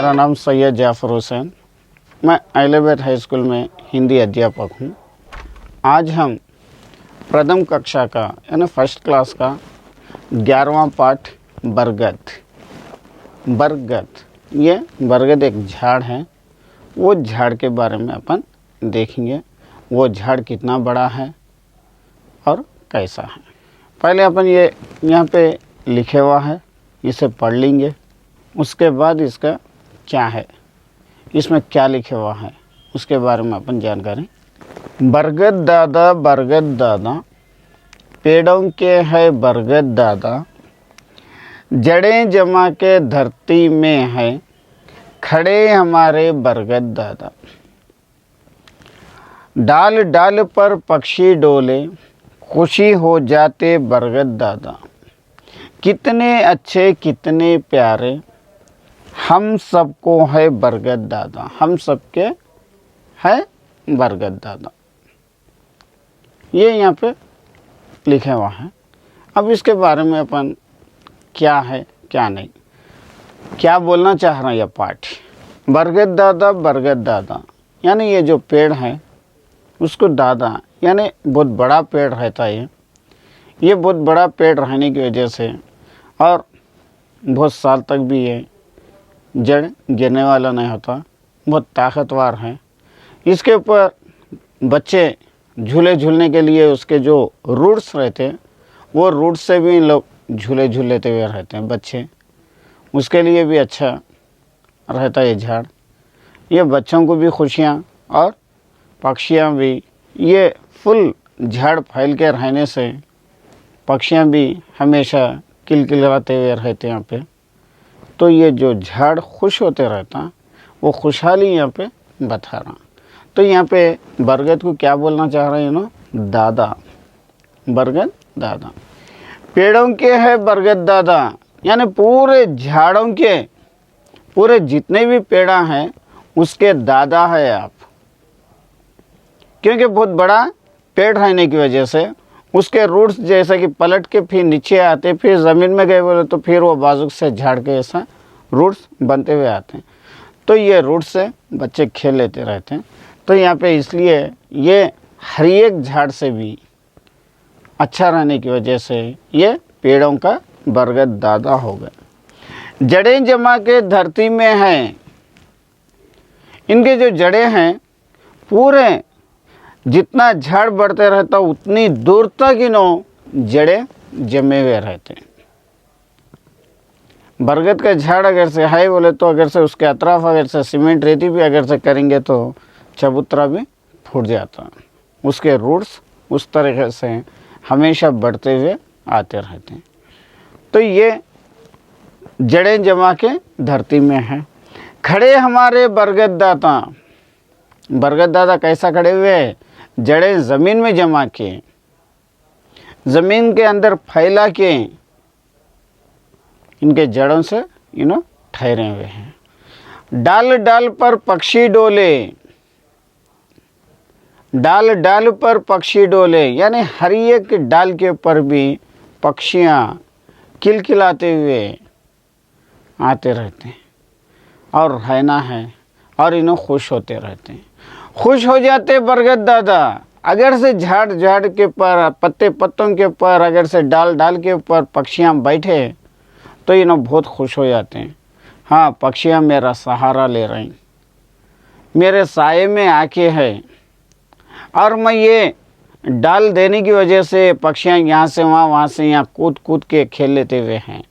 मेरा नाम सैयद जाफ़र हुसैन, मैं एलिवेट हाई स्कूल में हिंदी अध्यापक हूँ। आज हम प्रथम कक्षा का यानी फर्स्ट क्लास का 11वां पाठ बरगद। ये बरगद एक झाड़ है, वो झाड़ के बारे में अपन देखेंगे। वो झाड़ कितना बड़ा है और कैसा है। पहले अपन ये यहाँ पे लिखे हुआ है, इसे पढ़ लेंगे। उसके बाद इसका क्या है, इसमें क्या लिखा हुआ है, उसके बारे में अपन जानकारी। बरगद दादा पेड़ों के है बरगद दादा, जड़ें जमा के धरती में है खड़े हमारे बरगद दादा। डाल डाल पर पक्षी डोले खुशी हो जाते बरगद दादा। कितने अच्छे कितने प्यारे हम सबको है बरगद दादा, हम सबके है बरगद दादा। ये यहाँ पे लिखा हुआ है। अब इसके बारे में अपन क्या है क्या नहीं, क्या बोलना चाह रहा है यह पाठ। बरगद दादा यानी ये जो पेड़ है उसको दादा यानी बहुत बड़ा पेड़ रहता है। ये बहुत बड़ा पेड़ रहने की वजह से और बहुत साल तक भी ये जड़ गिरने वाला नहीं होता, बहुत ताकतवर है। इसके ऊपर बच्चे झूले झूलने के लिए उसके जो रूट्स रहते हैं वो रूट्स से भी लोग झूले झूलते हुए रहते हैं बच्चे, उसके लिए भी अच्छा रहता है ये झाड़। ये बच्चों को भी खुशियाँ और पक्षियाँ भी, ये फुल झाड़ फैल के रहने से पक्षियाँ भी हमेशा किलकिलाते हुए रहते हैं यहाँ पे। तो ये जो झाड़ खुश होते रहता, वो खुशहाली यहाँ पे बता रहा। तो यहाँ पे बरगद को क्या बोलना चाह रहे हैं ना, दादा, बरगद दादा। पेड़ों के है बरगद दादा यानी पूरे झाड़ों के, पूरे जितने भी पेड़ा हैं उसके दादा है आप। क्योंकि बहुत बड़ा पेड़ रहने की वजह से उसके रूट्स जैसा कि पलट के फिर नीचे आते, फिर ज़मीन में गए बोले तो फिर वो बाजुक से झाड़ के ऐसा रूट्स बनते हुए आते हैं। तो ये रूट्स से बच्चे खेल लेते रहते हैं। तो यहाँ पे इसलिए ये हर एक झाड़ से भी अच्छा रहने की वजह से ये पेड़ों का बरगद दादा हो गए। जड़ें जमा के धरती में हैं, इनके जो जड़ें हैं पूरे जितना झाड़ बढ़ते रहता उतनी दूर तक इन्हों जड़ें जमे हुए रहते हैं। बरगद का झाड़ अगर से है बोले तो अगर से उसके अतराफ अगर से सीमेंट रेती भी अगर से करेंगे तो चबूतरा भी फूट जाता। उसके रूट्स उस तरीके से हमेशा बढ़ते हुए आते रहते हैं। तो ये जड़ें जमा के धरती में हैं खड़े हमारे बरगद दादा। बरगद दादा कैसा खड़े हुए, जड़ें ज़मीन में जमा के, ज़मीन के अंदर फैला के इनके जड़ों से ठहरे हुए हैं। डाल डाल पर पक्षी डोले, डाल डाल पर पक्षी डोले यानी हर एक डाल के ऊपर भी पक्षियाँ किलकिलाते हुए आते रहते हैं और रहना है और इन्हें खुश होते रहते हैं। खुश हो जाते बरगद दादा अगर से झाड़ के ऊपर, पत्तों के ऊपर, अगर से डाल के ऊपर पक्षियाँ बैठे तो इन्हें बहुत खुश हो जाते हैं। हाँ, पक्षियाँ मेरा सहारा ले रही, मेरे साये में आके है और मैं ये डाल देने की वजह से पक्षियाँ यहाँ से वहाँ से यहाँ कूद के खेल लेते हुए हैं,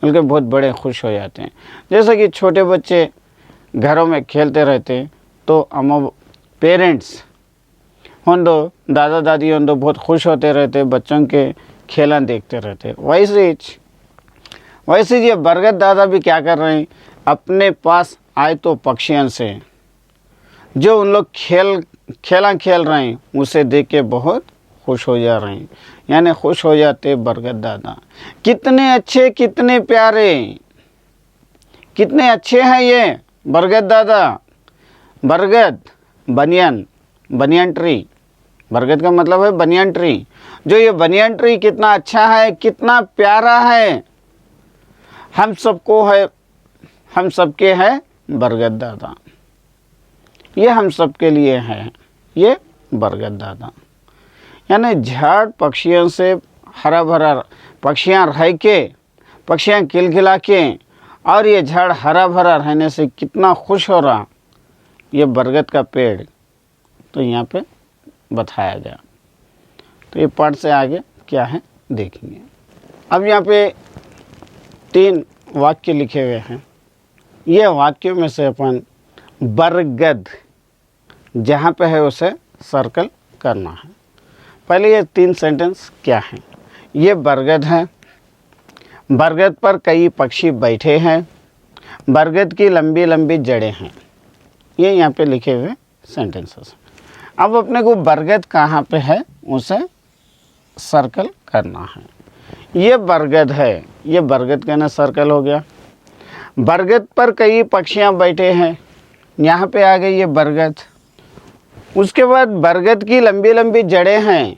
बल्कि बहुत बड़े खुश हो जाते हैं। जैसे कि छोटे बच्चे घरों में खेलते रहते हैं तो हम पेरेंट्स हों दो, दादा दादी हों दो, बहुत खुश होते रहते बच्चों के खेला देखते रहते। वैसे ये बरगद दादा भी क्या कर रहे हैं, अपने पास आए तो पक्षियों से जो उन लोग खेल रहे हैं उसे देख के बहुत खुश हो जा रहे हैं, यानी खुश हो जाते बरगद दादा। कितने अच्छे कितने प्यारे, कितने अच्छे हैं ये बरगद दादा। बरगद बनियान ट्री, बरगद का मतलब है बनियान ट्री। जो ये बनियान ट्री कितना अच्छा है, कितना प्यारा है, हम सबको है, हम सबके है बरगद दादा। ये हम सब के लिए है, ये बरगद दादा। यानी झाड़ पक्षियों से हरा भरा, पक्षियाँ रह के, पक्षियाँ खिलखिला के, और ये झाड़ हरा भरा रहने से कितना खुश हो रहा ये बरगद का पेड़, तो यहाँ पे बताया गया। तो ये पाठ से आगे क्या है देखेंगे। अब यहाँ पे 3 वाक्य लिखे हुए हैं। ये वाक्यों में से अपन बरगद जहाँ पे है उसे सर्कल करना है। पहले ये 3 सेंटेंस क्या हैं। ये बरगद है, बरगद पर कई पक्षी बैठे हैं, बरगद की लंबी लंबी जड़ें हैं। ये यहाँ पे लिखे हुए सेंटेंसेस। अब अपने को बरगद कहाँ पे है उसे सर्कल करना है। ये बरगद है, ये बरगद का ना सर्कल हो गया। बरगद पर कई पक्षियाँ बैठे हैं, यहाँ पे आ गई ये बरगद। उसके बाद बरगद की लंबी लंबी जड़ें हैं।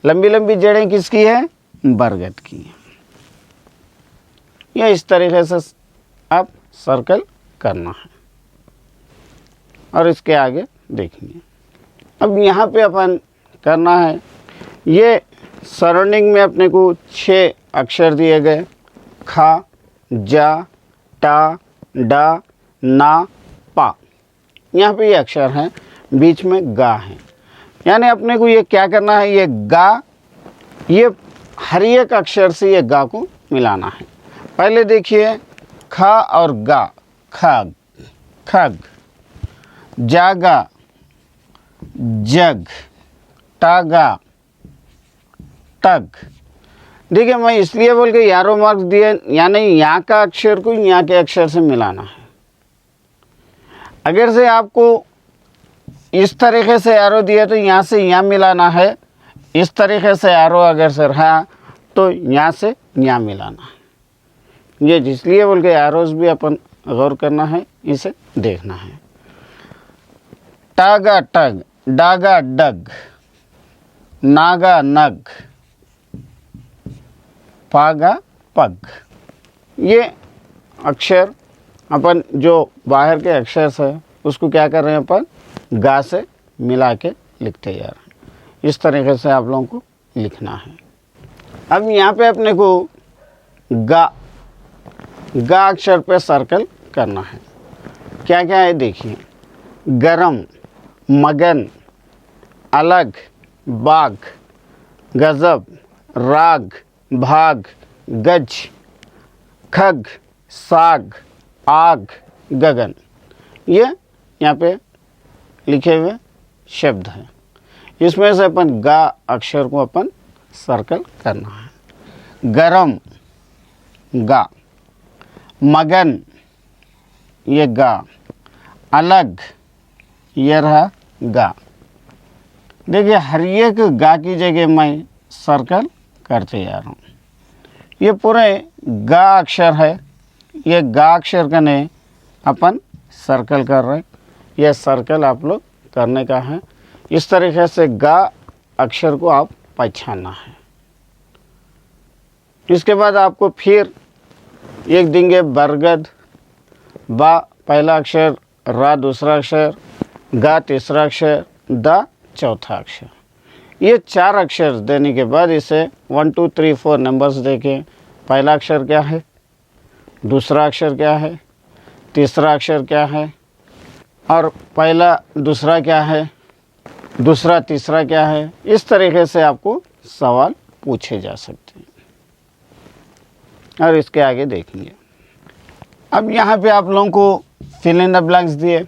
लंबी लंबी जड़ें किसकी है? बरगद की। ये इस तरीके से आप सर्कल करना है और इसके आगे देखेंगे। अब यहाँ पे अपन करना है, ये सराउंडिंग में अपने को 6 अक्षर दिए गए, खा, जा, टा, डा, ना, पा। यहाँ पे ये अक्षर हैं, बीच में गा है। यानी अपने को ये क्या करना है, ये गा, ये हर एक अक्षर से ये गा को मिलाना है। पहले देखिए खा और गा, खग, खग, जागा, जग, टागा, टग। देखिए मैं इसलिए बोल के यारो मार्क्स दिए, यानी यहाँ का अक्षर को यहाँ के अक्षर से मिलाना है। अगर से आपको इस तरीके से एरो दिए तो यहाँ से यहाँ मिलाना है, इस तरीके से एरो अगर से रहा तो यहाँ से यहाँ मिलाना है। ये इसलिए बोल के एरोज भी अपन गौर करना है, इसे देखना है। टागा टग, डागा डग, नागा नग, पागा पग। ये अक्षर अपन जो बाहर के अक्षर है उसको क्या कर रहे हैं अपन गा से मिला के लिखते जा रहे हैं। इस तरीके से आप लोगों को लिखना है। अब यहाँ पे अपने को गा, गा अक्षर पे सर्कल करना है। क्या क्या है देखिए, गरम, मगन, अलग, बाग, गजब, राग, भाग, गज, खग, साग, आग, गगन। ये यहाँ पे लिखे हुए शब्द हैं। इसमें से अपन गा अक्षर को अपन सर्कल करना है। गरम, गा, मगन, ये गा, अलग, ये रहा गा। देखिए हर एक गा की जगह मैं सर्कल करते जा रहा हूँ। ये पूरे गा अक्षर है, ये गा अक्षर का ने अपन सर्कल कर रहे हैं। यह सर्कल आप लोग करने का है। इस तरीके से गा अक्षर को आप पहचानना है। इसके बाद आपको फिर एक देंगे बरगद, बा पहला अक्षर, रा दूसरा अक्षर, गा तीसरा अक्षर, दा चौथा अक्षर। ये 4 अक्षर देने के बाद इसे 1 2 3 4 नंबर्स देखें। पहला अक्षर क्या है, दूसरा अक्षर क्या है, तीसरा अक्षर क्या है, और पहला दूसरा क्या है, दूसरा तीसरा क्या है। इस तरीके से आपको सवाल पूछे जा सकते हैं और इसके आगे देखेंगे। अब यहाँ पे आप लोगों को फिल इन द ब्लैंक्स दिए,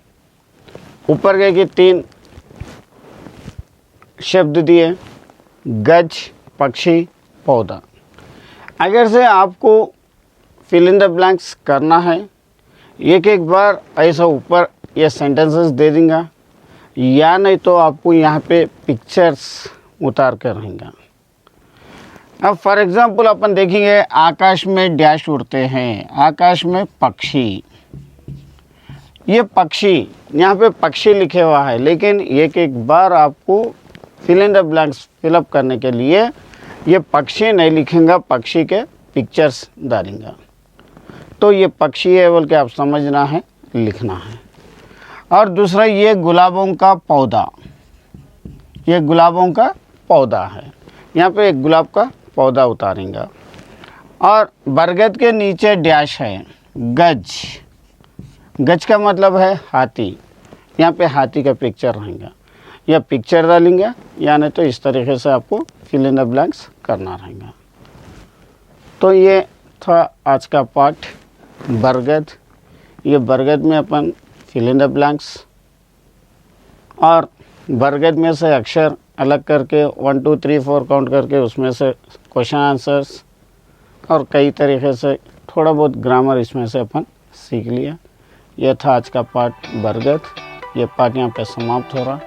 ऊपर गए कि 3 शब्द दिए, गज, पक्षी, पौधा। अगर से आपको फिल इन द ब्लैंक्स करना है, एक एक बार ऐसा ऊपर ये सेंटेंसेस दे दूंगा, या नहीं तो आपको यहाँ पे पिक्चर्स उतार कर रहेंगे। अब फॉर एग्जांपल अपन देखेंगे आकाश में डैश उड़ते हैं, आकाश में पक्षी। ये पक्षी, यहाँ पे पक्षी लिखे हुआ है, लेकिन एक एक बार आपको fill in the blanks fill up करने के लिए ये पक्षी नहीं लिखेंगे, पक्षी के पिक्चर्स डालेंगे। तो ये पक्षी है बोल के आप समझना है, लिखना है। और दूसरा, ये गुलाबों का पौधा, ये गुलाबों का पौधा है, यहाँ पे एक गुलाब का पौधा उतारेंगे। और बरगद के नीचे डैश है, गज, गज का मतलब है हाथी, यहाँ पे हाथी का पिक्चर रहेगा, या पिक्चर डालेंगे या नहीं तो इस तरीके से आपको फिल इन द ब्लैंक्स करना रहेगा। तो ये था आज का पार्ट बरगद। ये बरगद में अपन फिल इन द ब्लैंक्स और बरगद में से अक्षर अलग करके 1 2 3 4 काउंट करके उसमें से क्वेश्चन आंसर्स और कई तरीके से थोड़ा बहुत ग्रामर इसमें से अपन सीख लिया। यह था आज का पार्ट बरगद। ये पार्ट यहाँ पे समाप्त हो रहा।